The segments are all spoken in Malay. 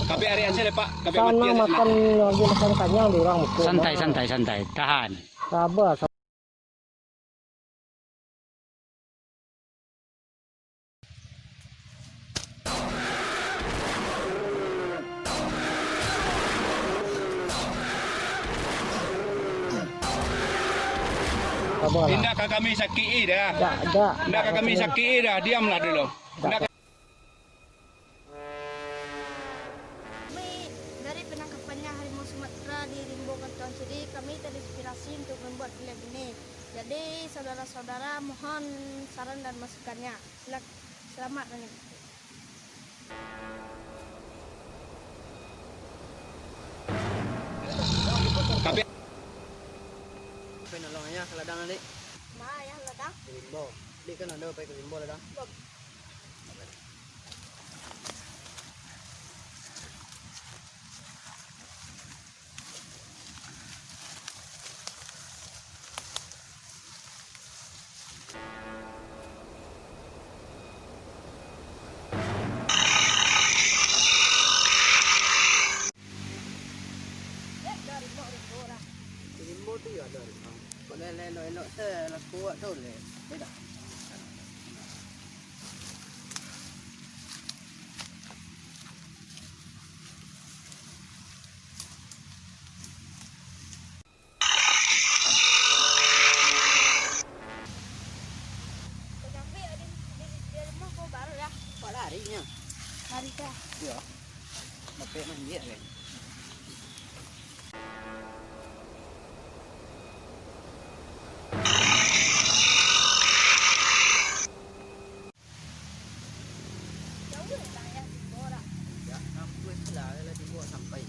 Kape harian sila Pak. Kape Sana mati aja makan lagi makan kanyang di orang mukul. Santai, santai, santai. Tahan. Sabar. Sabar. Tindak kami sakit dah. Tindak kami sakit dah. Diamlah dulu. Dari penangkapannya harimau Sumatera di Rimbo Kepulauan Seribu, kami terinspirasi untuk membuat film ini. Jadi saudara-saudara mohon saran dan masukannya. Selamat menikmati. Kape. Penolongannya ke ladang adik. Mana ya ladang? Ke Rimbo. Adik kan ada pergi ke Rimbo ladang. Rimbo tu ya ada. Boleh elok-elok saya kuat tu le. Tidak. Sampai di rumah kau baru ya. Pak larinya. Hari kah? Ya. Bapak mandi ya. Jauh lah ya di Bora. Ya, kampus lah dibawa sampai.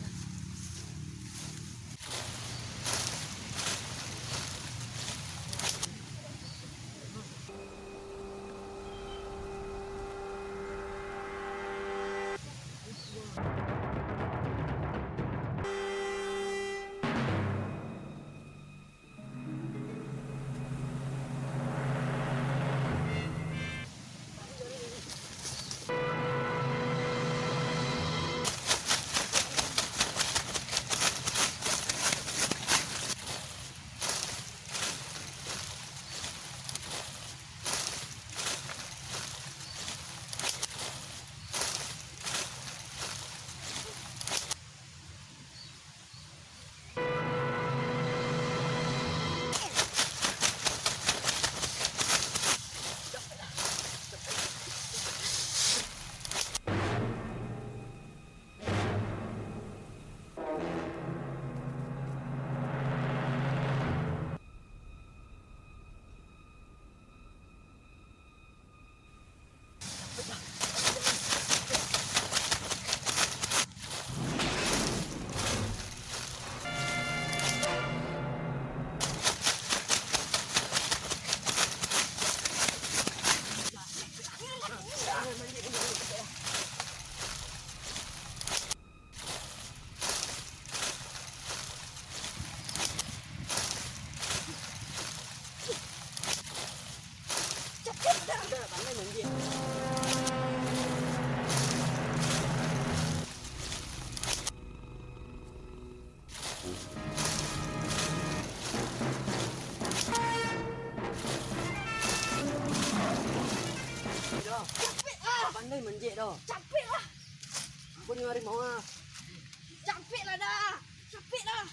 Pandai menjek dah. Capek lah. Aku ni harimau ah. Capek lah dah. Capek dah.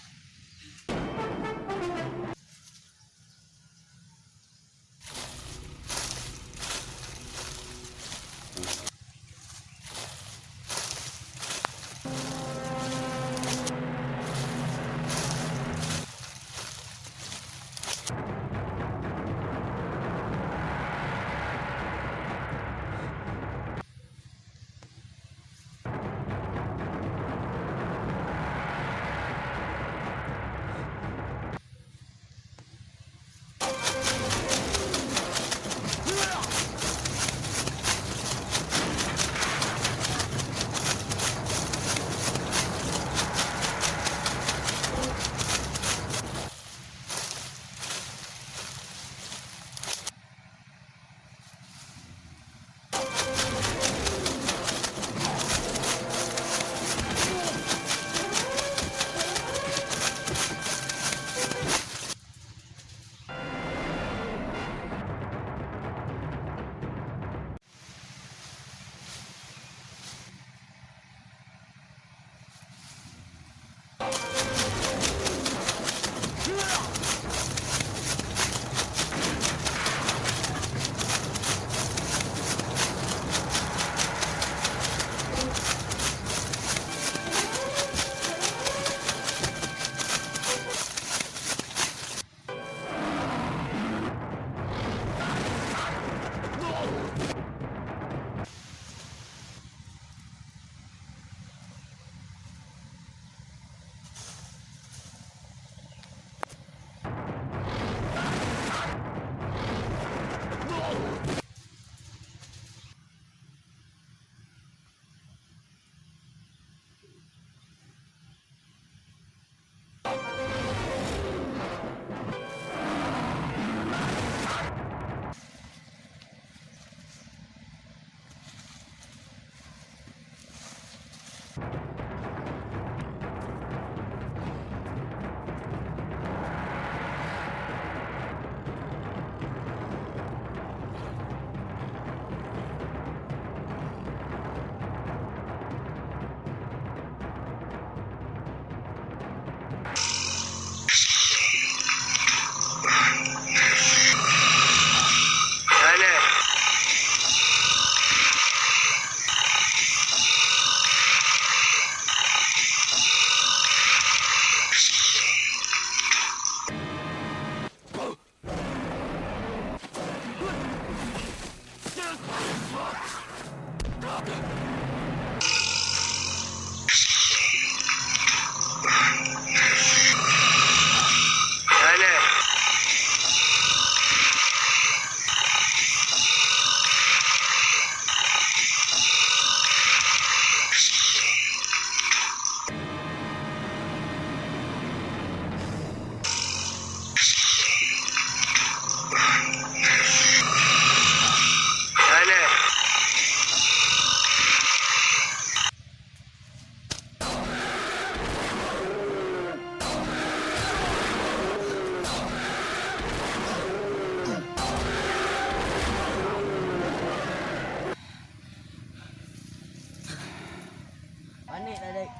panik dah dek.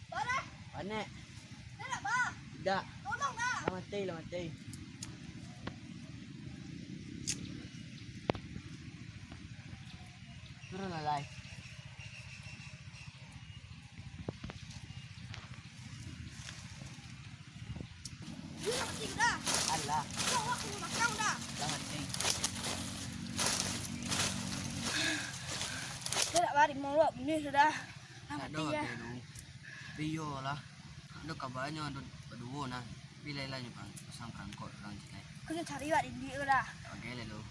Boleh? Panik. Tidak, bah. Tidak. Tolong dah. Lah mati. Turun lah lai. Dia nak mati ke dah? Alah, Kau aku belakang dah. dah mati. Dia nak balik mau ini sudah. Nak Tak mati ada ya. apa tu. Bio lah. Ada kabarnya ada berdua nah. Bila lah ni bang, pasang kangkot orang cakap. Kena cari wak di dia dah. Okay lah tu.